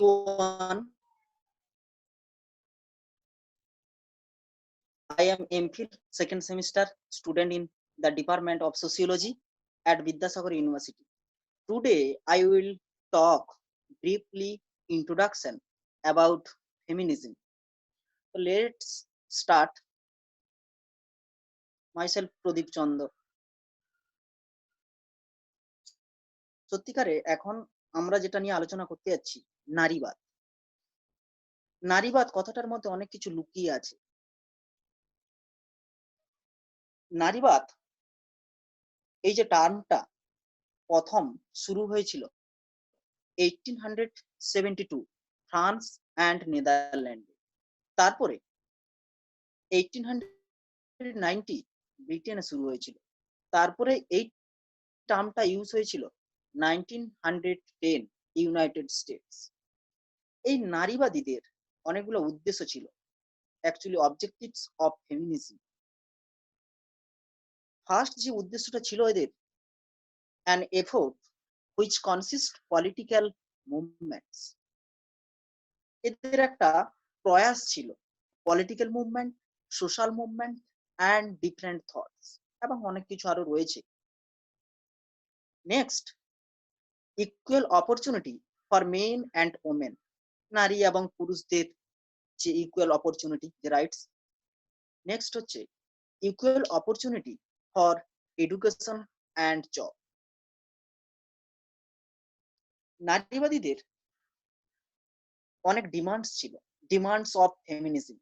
Everyone, I am MPhil second semester student in the Department of Sociology at Vidyasagar University. Today, I will talk briefly introduction about feminism. So let's start. Myself, Pradeep Chandra. সত্যিকারে এখন আমরা যেটা নিয়ে আলোচনা করতে যাচ্ছি, নারীবাদ। নারীবাদ কথাটার মধ্যে অনেক কিছু লুকিয়ে আছে। নারীবাদ এই যে টার্মটা প্রথম শুরু হয়েছিল 1872 ফ্রান্স অ্যান্ড নেদারল্যান্ডে। তারপরে 1890 ব্রিটেনে শুরু হয়েছিল। তারপরে এই টার্মটা ইউজ হয়েছিল 1910 ইউনাইটেড স্টেটস। এই নারীবাদীদের অনেকগুলো উদ্দেশ্য ছিল, actually objectives of feminism. First যে উদ্দেশ্যটা ছিল এদের, an effort which consists political movements। এদের একটা প্রয়াস ছিল, political movement, social movement and different thoughts, এবং অনেক কিছু আরো রয়েছে। Next, equal opportunity for men and women. নারী এবং পুরুষদের যে ইকুয়াল অপরচুনিটি, যে রাইটস। নেক্সট হচ্ছে equal opportunity for education and job. নারীবাদীদের অনেক ডিমান্ডস ছিল, ডিমান্ডস অফ ফেমিনিজম।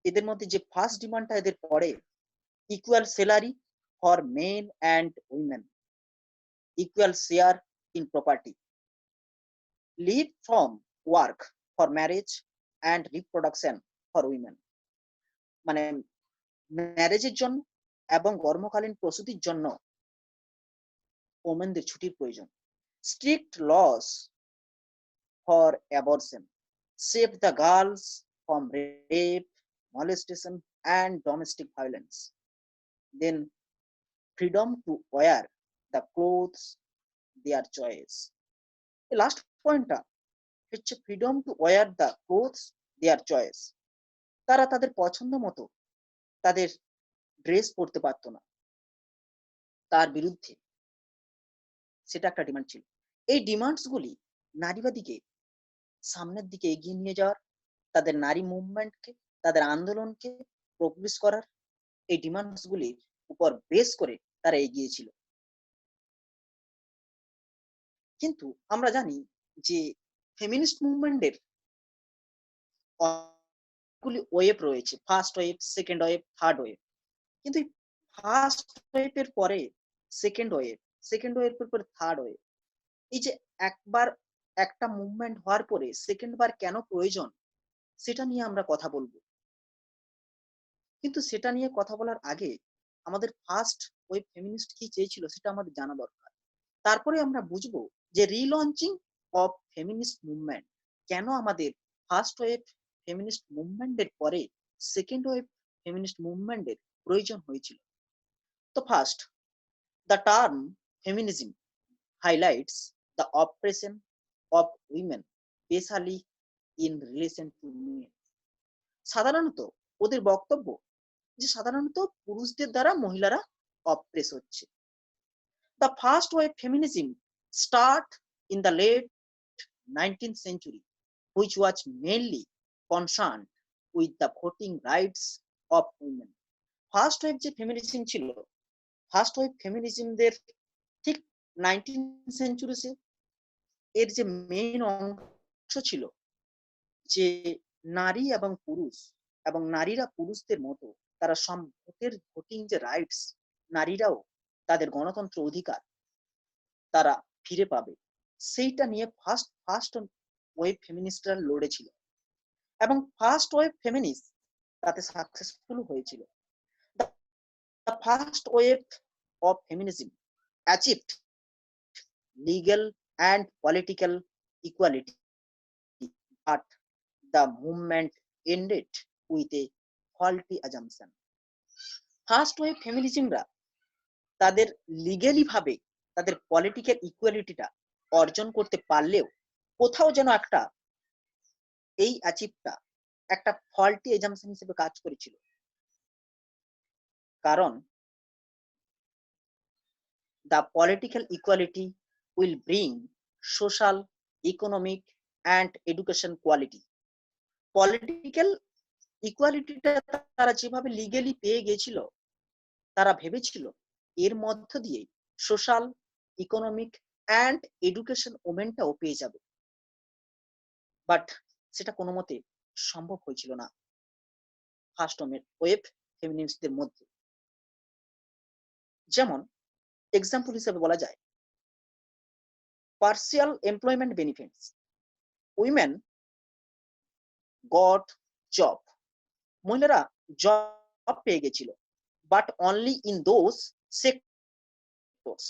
এদের মধ্যে যে ফার্স্ট ডিমান্ডটা এদের পড়ে, equal salary for men and women, equal share in property, leave from work for marriage and reproduction for women. মানে ম্যারেজের জন্য এবং কর্মকালীন প্রসূতির জন্য ওমেনদের ছুটির প্রয়োজন। Strict laws for abortion, save the girls from rape, molestation and domestic violence. Then freedom to wear the clothes their choice. The last পয়েন্টটা হচ্ছে freedom to wear the clothes their choice. তারা তাদের পছন্দ মতো তাদের ড্রেস পরতে পারতো না, তার বিরুদ্ধে। সেটা একটা ডিমান্ড ছিল। এই ডিমান্ডস গুলি নারীবাদীকে সামনের দিকে এগিয়ে নিয়ে যাওয়ার, তাদের নারী মুভমেন্টকে, তাদের আন্দোলনকে প্রোগ্রেস করার, এই ডিমান্ডস গুলির উপর বেস করে তারা এগিয়েছিল। কিন্তু আমরা জানি যে ফেমিনিস্ট মুভমেন্টের অনেকগুলি ওয়েভ রয়েছে, first wave, second wave, third wave. কিন্তু ফার্স্ট ওয়েভের পরে সেকেন্ড ওয়েভ, সেকেন্ড ওয়েভের পরে থার্ড ওয়েভ। এই যে একবার একটা মুভমেন্ট হওয়ার পরে সেকেন্ড বার কেন প্রয়োজন, সেটা নিয়ে আমরা কথা বলবো। কিন্তু সেটা নিয়ে কথা বলার আগে আমাদের ফার্স্ট ওয়েভ ফেমিনিস্ট কি চেয়েছিল সেটা আমাদের জানা দরকার। তারপরে আমরা বুঝবো যে রিলঞ্চিং অফ ফেমিনিস্ট মুভমেন্ট কেন আমাদের ফার্স্ট ওয়েভ ফেমিনিস্ট মুভমেন্টের পরে সেকেন্ড ওয়েভ ফেমিনিস্ট মুভমেন্টের প্রয়োজন হয়েছিল। তো first, the term feminism highlights the oppression of women, especially in relation to men. সাধারণত ওদের বক্তব্য যে সাধারণত পুরুষদের দ্বারা মহিলারা অপ্রেস হচ্ছে। The first wave feminism start in the late 19th century, which was mainly concerned with the voting rights of women. First wave যে ফেমিনিজম ছিল, ফার্স্ট ওয়েভ ফেমিনিজমদের ঠিক 19 সেঞ্চুরিতে এর যে মেইন অংশ ছিল যে নারী এবং পুরুষ, এবং নারীরা পুরুষদের মতো তারা ভোটের ভোটিং যে রাইটস, নারীরাও তাদের গণতন্ত্র অধিকার তারা ফিরে পাবে, সেইটা নিয়ে ফার্স্ট ওয়েভ ফেমিনিস্টরা লড়েছিল। এবং ফার্স্ট ওয়েভ ফেমিনিস্ট তাতে সাকসেসফুল হয়েছিল। The first wave of feminism achieved legal and political equality, but the movement ended with a faulty assumption. First wave ফেমিনিজমরা তাদের লিগ্যালি ভাবে তাদের পলিটিক্যাল ইকুয়ালিটিটা অর্জন করতে পারলেও কোথাও যেন একটা এই অ্যাচিভটা একটা ফল্টি এজাম্পশন হিসেবে কাজ করেছিল। কারণ the political equality will bring social, economic and education quality. Political ইকুয়ালিটিটা তারা যেভাবে লিগ্যালি পেয়ে গেছিল, তারা ভেবেছিল এর মধ্য দিয়ে সোশ্যাল, ইকোনমিক অ্যান্ড এডুকেশন ওমেনটাও পেয়ে যাবে। বাট সেটা কোনো মতে সম্ভব হয়েছিল না ফার্স্ট ওয়েভ ফেমিনিস্টদের মধ্যে। যেমন এক্সাম্পল হিসেবে বলা যায় partial employment benefits, women got job, মহিলারা জব পেয়ে গেছিল, but only in those sectors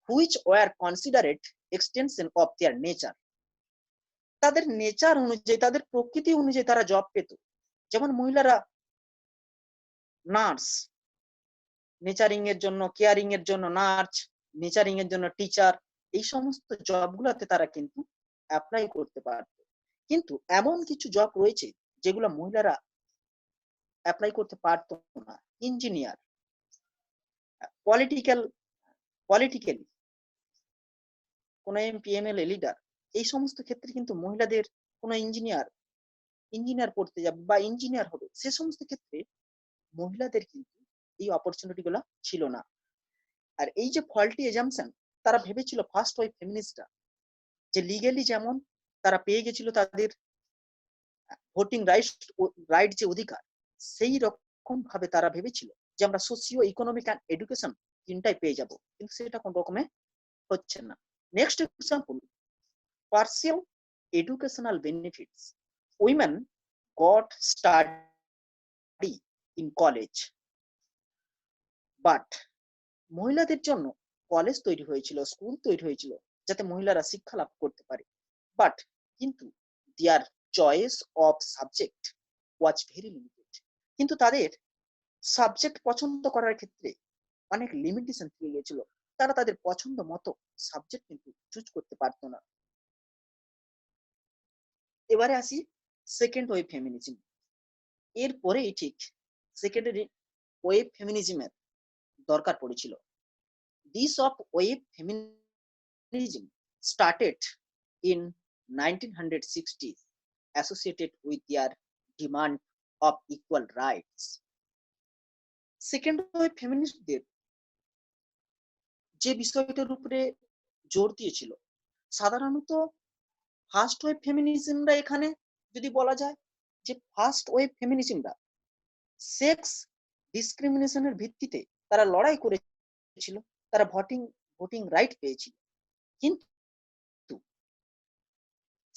which were considered extension of their nature. তাদের নেচার অনুযায়ী, তাদের প্রকৃতি অনুযায়ী তারা জব পেত। যেমন মহিলারা নার্স, নেচারিং এর জন্য, কেয়ারিং এর জন্য নার্স, নেচারিং এর জন্য টিচার, এই সমস্ত জবগুলোতে তারা কিন্তু অ্যাপ্লাই করতে পারত। কিন্তু এমন কিছু জব রয়েছে যেগুলো মহিলারা অ্যাপ্লাই করতে পারতো না। ইঞ্জিনিয়ার, পলিটিক্যালি কোন এমপিএমএলএ লিডার, এই সমস্ত ক্ষেত্রে কিন্তু মহিলাদের কোন ইঞ্জিনিয়ার পড়তে যাবে বা ইঞ্জিনিয়ার হবে, সে সমস্ত ক্ষেত্রে মহিলাদের কিন্তু এই অপরচুনিটি গুলা ছিল না। আর এই যে ফল্টি এজাম্পশন, তারা ভেবেছিল ফার্স্ট ওয়েভ ফেমিনিস্টরা যে লিগ্যালি যেমন তারা পেয়ে গেছিল তাদের ভোটিং রাইট যে অধিকার, সেই রকম ভাবে তারা ভেবেছিল যে আমরা সোশিও ইকোনমিক অ্যান্ড এডুকেশন তিনটাই পেয়ে যাব, কিন্তু সেটা কোন রকমে হচ্ছে না। Next example, partial educational benefits, women goat study in college, but মহিলাদের জন্য কলেজ তৈরি হয়েছিল, স্কুল তৈরি হয়েছিল যাতে মহিলারা শিক্ষা লাভ করতে পারে, বাট কিন্তু দেয়ার choice of subject was very limited. কিন্তু তাদের সাবজেক্ট পছন্দ করার ক্ষেত্রে অনেক লিমিটেশন থেকে গেছিল, তারা তাদের পছন্দ মতো সাবজেক্ট কিন্তু চুজ করতে পারতো না। এবারে আসি সেকেন্ড ওয়েভ ফেমিনিজম। এরপরেই ঠিক সেকেন্ডারি ওয়েভ ফেমিনিজমের দরকার পড়েছিল। This of wave feminism started in 1960s associated with their demand of equal rights. Second wave ফেমিনিস্টদের যে বিষয়টার উপরে জোর দিয়েছিল, সাধারণত ফার্স্ট ওয়েভ ফেমিনিজমরা, এখানে যদি বলা যায় যে ফার্স্ট ওয়েভ ফেমিনিজমরা সেক্স ডিসক্রিমিনেশনের ভিত্তিতে তারা লড়াই করেছিল, তারা ভোটিং রাইট পেয়েছিল। কিন্তু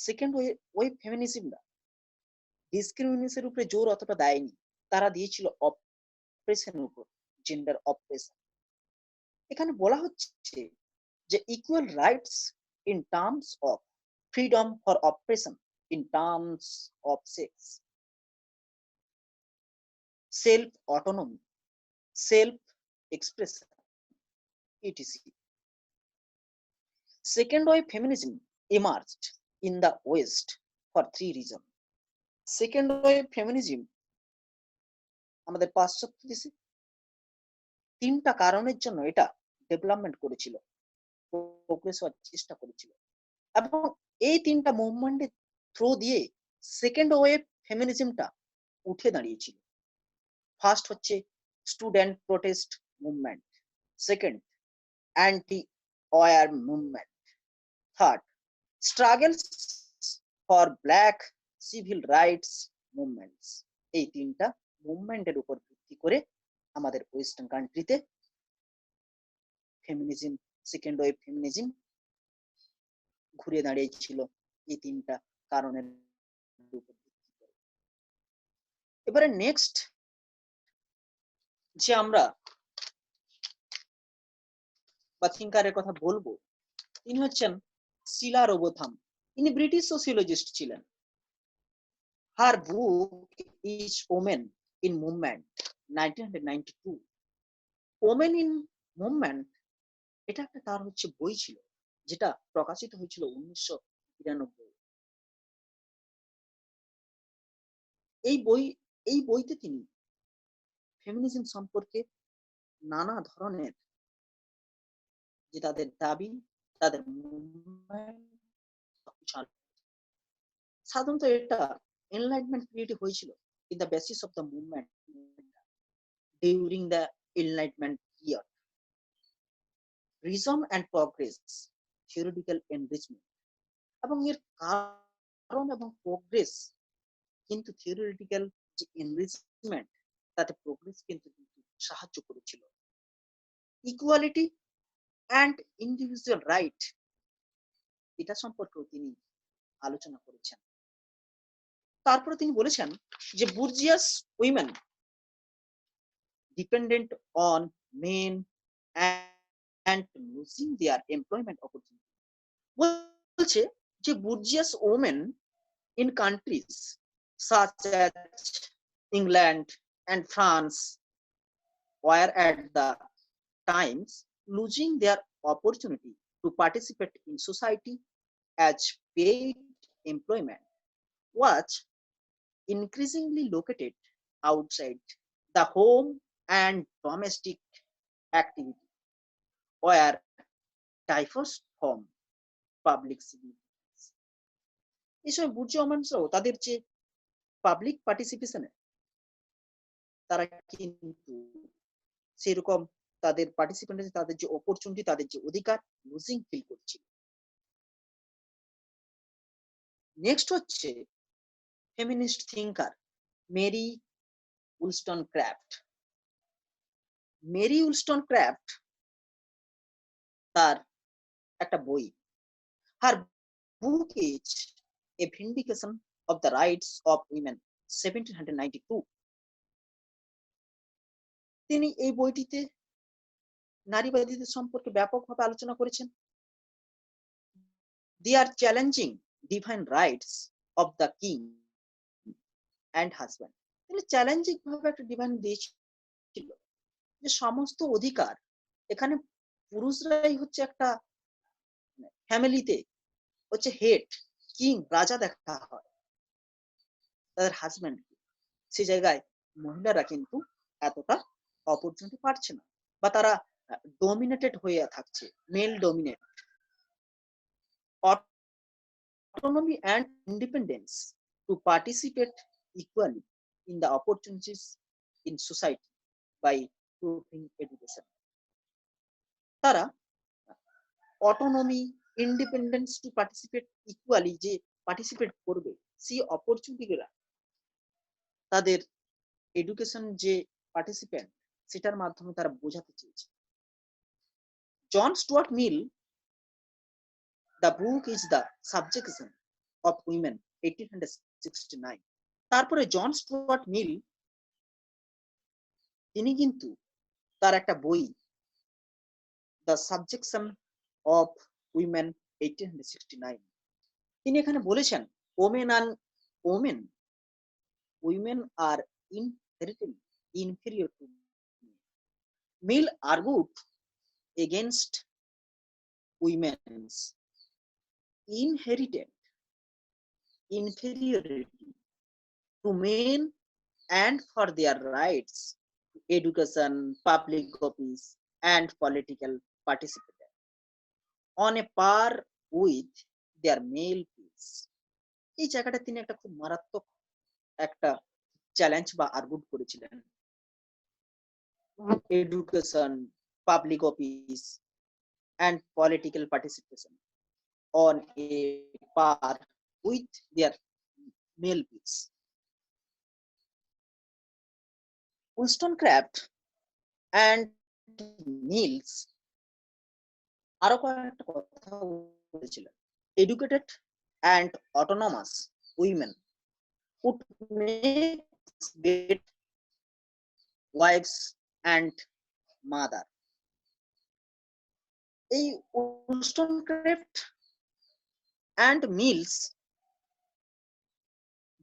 সেকেন্ড ওয়েভ ফেমিনিজমরা ডিসক্রিমিনেশনের উপরে জোর অতটা দেয়নি, তারা দিয়েছিল অপারেশনের উপর, জেন্ডার অপারেশন। এখানে বলা হচ্ছে যে equal rights in terms of freedom for operation in terms of sex, self autonomy, self expression, etc. Second wave feminism emerged in the West for three reasons. Second wave feminism আমাদের পাশ্চাত্য দেশে তিনটা কারণের জন্য এটা ডেভেলপমেন্ট করেছিল, progress হওয়ার চেষ্টা করেছিল, এবং এই তিনটা মুভমেন্টের থ্রু দিয়ে সেকেন্ড ওয়েভ ফেমিনিজমটা উঠে দাঁড়িয়েছিল। ফার্স্ট হচ্ছে student protest movement, second anti war movement, third struggles for black civil rights movements. এই তিনটা মুভমেন্টের উপর ভিত্তি করে আমাদের ওয়েস্টার্ন কান্ট্রিতে ফেমিনিজম, সেকেন্ড ওয়েভ ফেমিনিজম ঘুরে দাঁড়িয়েছিল এই তিনটা কারণের উপর ভিত্তি করে। এবারে নেক্সট যে আমরা বা থিঙ্কারের কথা বলবো, তিনি হচ্ছেন শিলা রোবোথাম। ইনি ব্রিটিশ সোসিওলজিস্ট ছিলেন। Her book is women in movement 1992। Women in movement এটা একটা তার হচ্ছে বই ছিল। যেটা প্রকাশিত হয়েছিল 1992। এই বই এই বইতে তিনি ফেমিনিজম সম্পর্কে নানা ধরনের যে তাদের দাবি, তাদের movement সবকিছু সাধারণত এটা এনলাইটমেন্ট পিরিয়ডে হয়েছিল। In the basis of the movement during the enlightenment year, রিজম অ্যান্ড প্রগ্রেস, থিওরিটিক্যাল এনরিচমেন্ট, এবং এর কারণ এবং প্রোগ্রেস কিন্তু থিওরিটিক্যাল যে এনরিচমেন্ট তাতে প্রোগ্রেস কিন্তু সাহায্য করেছিল। ইকুয়ালিটি অ্যান্ড ইন্ডিভিজুয়াল রাইট এটা সম্পর্কেও তিনি আলোচনা করেছেন। তারপরে তিনি বলেছেন যে বুর্জিয়াস women dependent on men and losing their employment opportunity। বলছে যে বুর্জিয়াস women in countries such as England and France were at the times losing their opportunity to participate in society as paid employment was increasingly located outside the home and domestic activity where diverse from public significance। এই সময় bourgeois মানুষরাও তাদের যে public পার্টিসিপেশনে তারা কিন্তু সেরকম তাদের participant তাদের যে অপরচুনিটি তাদের যে অধিকার লুজিং ফিল করছিল। নেক্সট হচ্ছে feminist thinker Mary Wollstonecraft. Mary Wollstonecraft তার একটা বই, her book is a vindication of the rights of women 1792। তিনি এই বইটিতে নারীবাদীদের সম্পর্কে ব্যাপকভাবে আলোচনা করেছেন। They are challenging divine rights of the king and husband। তিনি চ্যালেঞ্জিং ভাবে একটা ডিমান্ড দিয়েছিল যে সমস্ত অধিকার এখানে পুরুষরাই হচ্ছে একটা ফ্যামিলিতে হচ্ছে হেড, কিং, রাজা দেখা হয়, তাদের হাজব্যান্ড সেই জায়গায় মহিলারা কিন্তু এতটা অপরচুনিটি পাচ্ছে না বা তারা ডমিনেটেড হয়ে থাকছে, male dominate. Autonomy and independence to participate equally in the opportunities in society by improving education। তারা autonomy, independence to participate equally যে পার্টিসিপেট করবে সেই অপরচুনিটিগুলা তাদের এডুকেশন যে পার্টিসিপেন্ট সেটার মাধ্যমে তারা বোঝাতে চেয়েছে। John Stuart Mill, the book is the subjection of women 1869। তারপরে জন স্টুয়ার্ট মিল তিনি কিন্তু তার একটা বই দ্য সাবজেকশন অফ উইমেন 1869 তিনি এখানে বলেছেন ওমেন আর ওমেন উইমেন আর inherently inferior to men। Mill argued against women's inherited inferiority to men and for their rights to education, public office, and political participation on a par with their male peers। এই জায়গাটা তিনি একটা খুব মারাত্মক একটা challenge বা আর্গুড করেছিলেন। Education, public office, and political participation on a par with their male peers। Wollstonecraft and Mills আরো কয়েকটা কথা বলেছিলেন। Educated and autonomous women would make great wives and mother। এই Wollstonecraft and Mills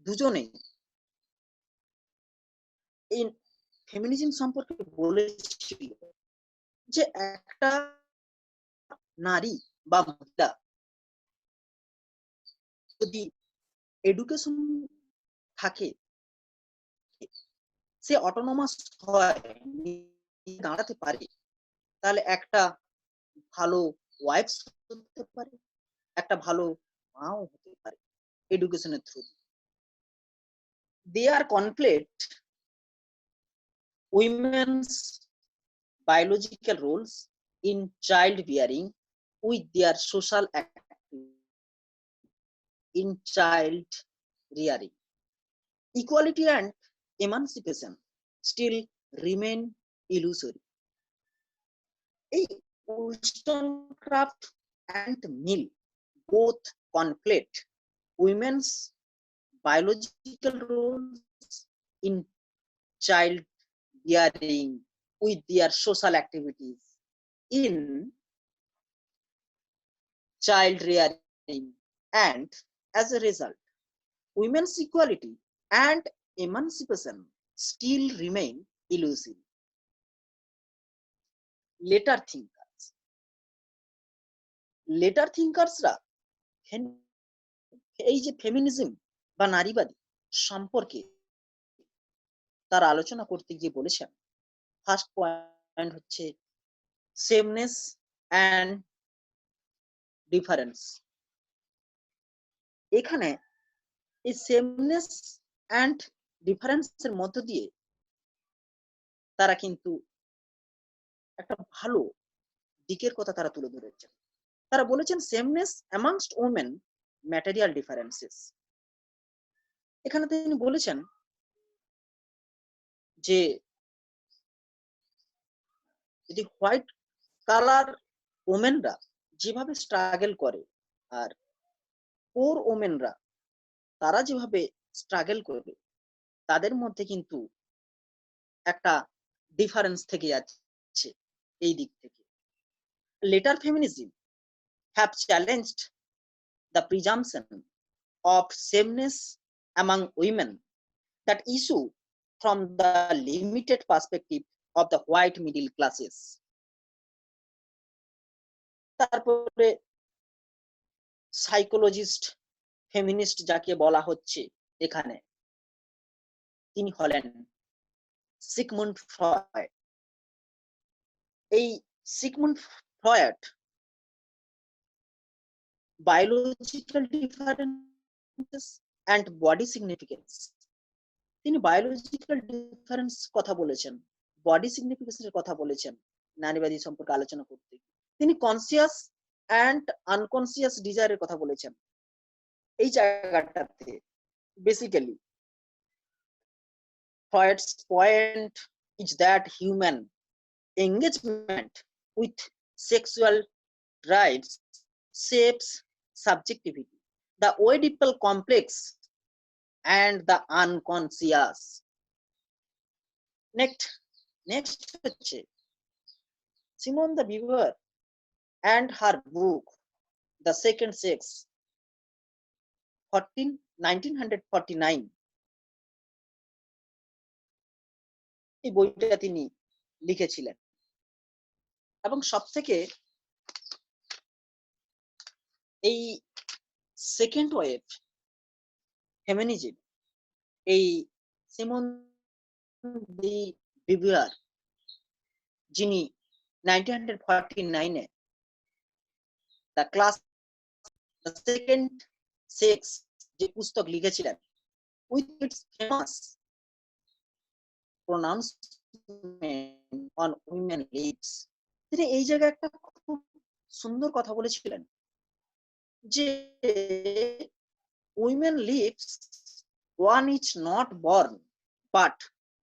দুজনেই এই ফেমিনিজম সম্পর্কে বলেছিল যে একটা নারী বা মহিলা যদি এডুকেশন থাকে, সে অটোনমাস হয়, নিজে দাঁড়াতে পারে, তাহলে একটা ভালো ওয়াইফ হতে পারে, একটা ভালো মাও হতে পারে এডুকেশনের through. They are conflict women's biological roles in childbearing with their social activity in child rearing. Equality and emancipation still remain illusory. এই Wollstonecraft and Mill both conflate women's biological roles in child bearing with their social activities in child rearing, and as a result, women's equality and emancipation still remain elusive. Later thinkers, later thinkersরা এই যে feminism বা নারীবাদী সম্পর্কে তার আলোচনা করতে গিয়ে বলেছেন, ফার্স্ট পয়েন্ট হচ্ছে সেমনেস অ্যান্ড ডিফারেন্স। এখানে এই সেমনেস অ্যান্ড ডিফারেন্সের মধ্য দিয়ে তারা কিন্তু একটা ভালো দিকের কথা তারা তুলে ধরেছেন। তারা বলেছেন সেমনেস অ্যামাংস্ট ওমেন ম্যাটেরিয়াল ডিফারেন্সেস। এখানে তিনি বলেছেন যে যদি হোয়াইট কালার ওমেনরা যেভাবে স্ট্রাগল করে আর পোর ওমেনরা তারা যেভাবে স্ট্রাগল করবে, তাদের মধ্যে কিন্তু একটা ডিফারেন্স থেকে যাচ্ছে এই দিক থেকে। Letter feminism have challenged the presumption of sameness among women that issue from the limited perspective of the white middle classes. তারপরে সাইকোলজিস্ট ফেমিনিস্ট যাকে বলা হচ্ছে এখানে, তিনি হলেন সিগমুন্ড ফ্রয়েড। এই Sigmund Freud biological differences and body significance, তিনি biological difference কথা বলেছেন, বডি সিগনিফিকেশনের কথা বলেছেন নারীবাদী সম্পর্কে আলোচনা করতে। তিনি কনসিয়াস অ্যান্ড আনকনসিয়াস ডিজায়ারের কথা বলেছেন। এই জায়গাটাতে basically Freud's point is that human engagement with sexual drives shapes subjectivity, the Oedipal complex, and the unconscious. Next হচ্ছে Simone de Beauvoir and her book The Second Sex 1949। এই বইটা তিনি লিখেছিলেন এবং সবথেকে এই সেকেন্ড ওয়েভ ফেমিনিজম, এই Simone de Beauvoir যিনি 1949-এ দ্য সেকেন্ড সেক্স যে পুস্তক লিখেছিলেন, with its famous pronouncement on women lives, তিনি এই জায়গায় একটা খুব সুন্দর কথা বলেছিলেন যে women lives one is not born but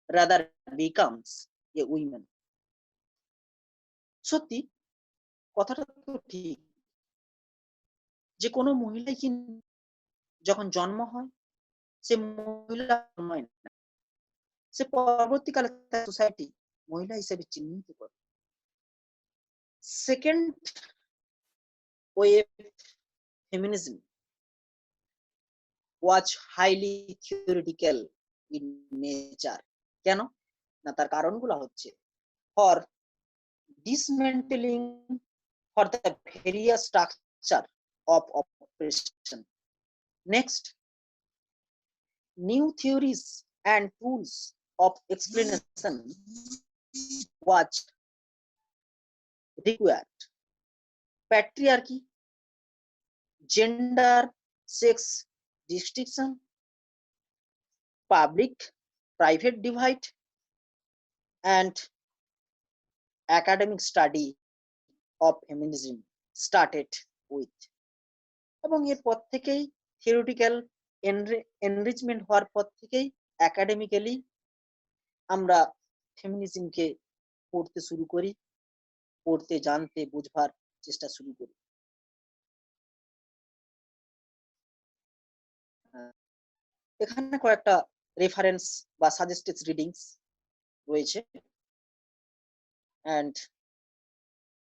rather becomes a woman। সত্যি কথাটা তো ঠিক যে কোনো মহিলাই কিন্তু যখন জন্ম হয় সে মহিলা নয় না, সে পরবর্তীকালে তার সোসাইটি মহিলা হিসেবে চিহ্নিত করে। Second wave feminism was highly theoretical in nature। কেন না, তার কারণগুলো হচ্ছে for dismantling for the various structure of operation. Next, new theories and tools of explanation was required. Patriarchy, gender, sex distinction, public private divide, and academic study of feminism started with, এবং এরপর থেকেই theoretical enrichment হওয়ার পর থেকেই academically আমরা ফেমিনিজমকে পড়তে শুরু করি, পড়তে জানতে বুঝবার চেষ্টা শুরু করি। এখানে কয়েকটা রেফারেন্স বা সাজেস্টেড রিডিংস রয়েছে। And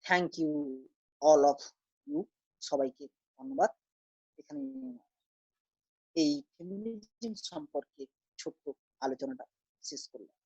thank you all of you, সবাইকে ধন্যবাদ। এখানে এই ফেমিনিজম সম্পর্কে ছোট্ট আলোচনাটা শেষ করলাম।